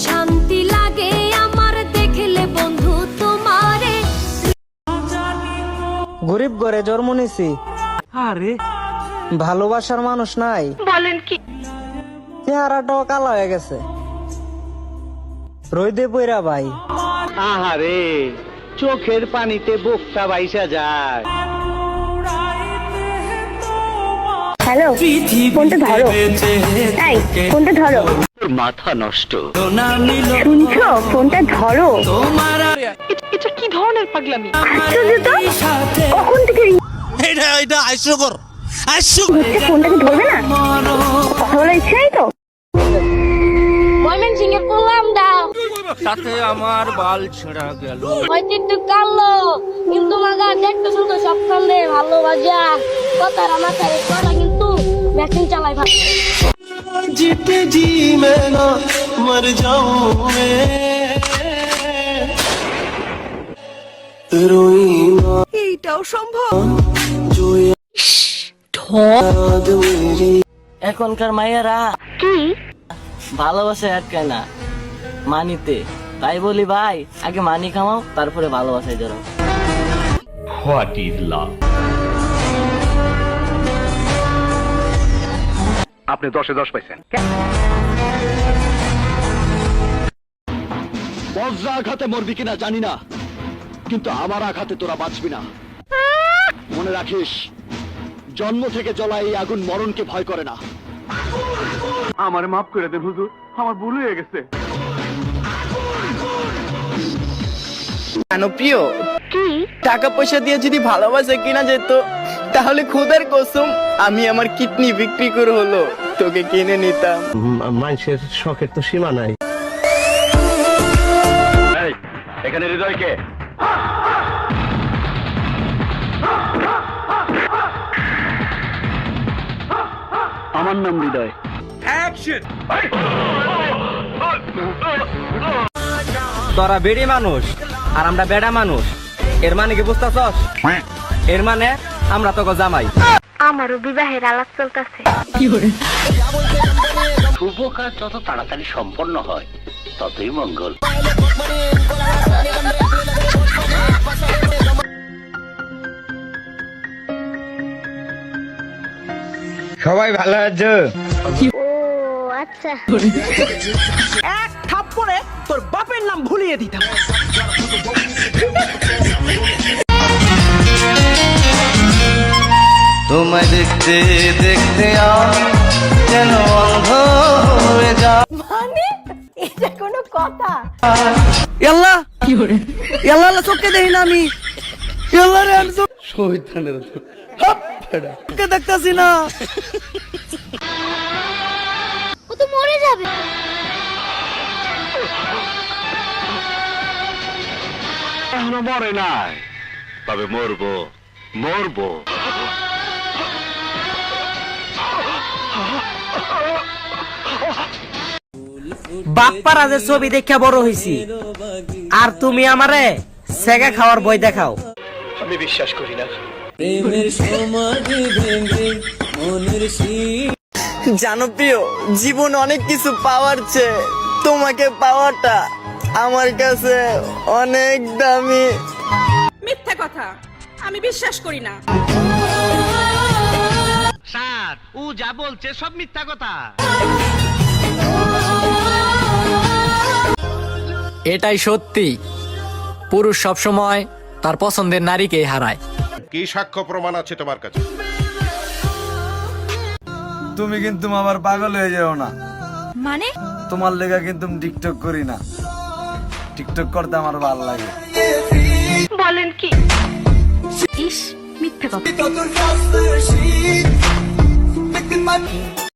শান্তি লাগে আমার দেখলে বন্ধু তোমারে। গরিব ঘরে জন্ম নিছি, আরে ভালোবাসার মানুষ নাই। বলেন কি? চেহারাটাও কালো হয়ে গেছে, রইদে পইরা ভাই। আহারে চোখের পানিতে বুকটা বাইসা যায়। হ্যালো, ফোনটা ধরো। এই ফোনটা ধরো, মাথা নষ্ট। শুনছো? ফোনটা ধরো। এটা কি ধরনের পাগলামি? আশ্চর্য তো, কখন থেকে হচ্ছে, ফোনটাকে ধরবে না? কথা বলার ইচ্ছা নেই তো? ময়মনসিংহে পড়লাম দাও, সাথে আমার বাল ছেঁড়া গেল। হয়তো একটু কালো কিন্তু মাগা দেখতে শুনতে সব কান্দে ভালোবাসা কথার মাথায় করা কিন্তু মেশিন চালাই ভালো। जीते जी मैं ना मर जाऊं मैं, रोई ना এইটাও সম্ভব? जो याद मेरी। এখনকার মাইয়ারা কি ভালোবাসা আটকায় না মানিতে, তাই বলি ভাই আগে মানি কামাও তারপরে ভালোবাসায় জড়াও। What is love? আপনি 10-এ 10 পাইছেন। বজ্র আঘাতে মরবি কিনা জানি না, কিন্তু আমার আঘাতে তোরা বাঁচবি না। মনে রাখিস, জন্ম থেকে জ্বলা এই আগুন মরণকে ভয় করে না। আমার মাফ করে দেন হুজুর, আমার ভুল হয়ে গেছে। প্রিয়, টাকা পয়সা দিয়ে যদি ভালোবাসা কিনা যেত তাহলে খুদের কসম আমি আমার কিডনি বিক্রি করে হলো তোকে কিনে নিতাম। মানুষের শখের তো সীমা নাই। এখানে হৃদয়কে আমার নাম হৃদয়। তোরা বেড়ি মানুষ আর আমরা বেড়া মানুষ, এর মানে কি বুঝতাছস? এর মানে আমরা তোকে জামাই। আমারও বিবাহের আলাপ চলতেছে। শুভ কাজ যত তাড়াতাড়ি সম্পন্ন হয় ততই মঙ্গল। সবাই ভালো আছো? ও আচ্ছা, এক থাপ্পড়ে তোর বাপের নাম ভুলিয়ে দিতাম। তোমায় দেখতে দেখতে যেন অন্ধ হয়ে যা। মানে এটা কোনো কথা? ইয়াল্লা কি করে ইয়াল্লা আল্লাহ চোখে দেখি না আমি, ইয়াল্লা রে আমি শহীদানের চোখে দেখতাছি না। ও তো মরে যাবে। এখনো মরে নাই, তবে মরবো মরবো। বাপ্পারা যে ছবি দেখা বড় হইছি, আর তুমি আমারে সেগা খাওয়ার বই দেখাও। আমি বিশ্বাস করি না। জানো প্রিয়, জীবন অনেক কিছু পাওয়ার চেয়ে তোমাকে পাওয়াটা আমার কাছে অনেক দামি। মিথ্যা কথা, আমি বিশ্বাস করি না। স্যার, ও যা বলছে সব মিথ্যা কথা। এটাই সত্যি, পুরুষ সবসময় তার পছন্দের নারীকেই হারায়। কি সাক্ষ্য প্রমাণ আছে তোমার কাছে? তুমি কিন্তু আমার পাগল হয়ে যাও না। মানে? তোমার লেগা কিন্তু টিকটক করি না, টিকটক করতে আমার ভালো লাগে। বলেন কি? ইস, মিথ্যা কথা।